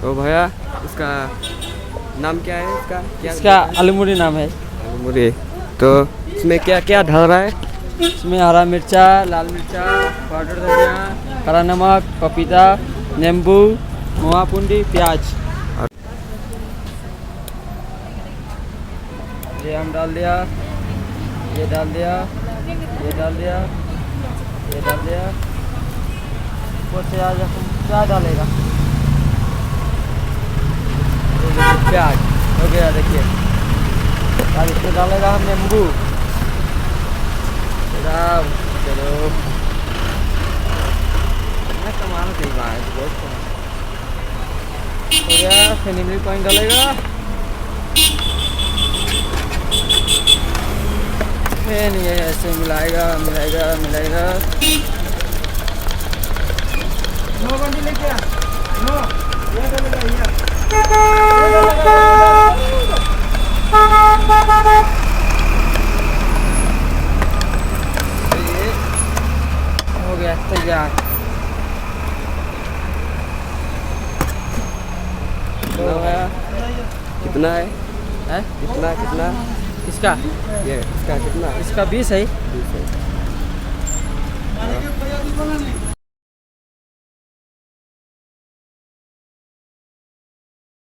तो भैया इसका नाम क्या है? इसका आलूमुरी नाम है। आलूमुरी। तो इसमें क्या क्या डाल रहा है? इसमें हरा मिर्चा, लाल मिर्चा, पाउडर धनिया, हरा नमक, पपीता, नींबू, मोहा पूंडी, प्याज। ये हम डाल दिया, ये डाल दिया, ये डाल दिया, ये डाल दिया। ऊपर से आज हम क्या डालेगा? प्याज हो गया। देखिए अब इसमें डालेगा हम नींबू। चलो मैं कमाल की बात है, बहुत हो गया। फिर नींबू पानी डालेगा, फिर ये ऐसे मिलाएगा मिलाएगा मिलाएगा। नो बंदी लेके आ, नो ये डालेगा ये। हो गया तैयार। कितना है? है कितना कितना? इसका ये इसका कितना? इसका 20 है। 20 है।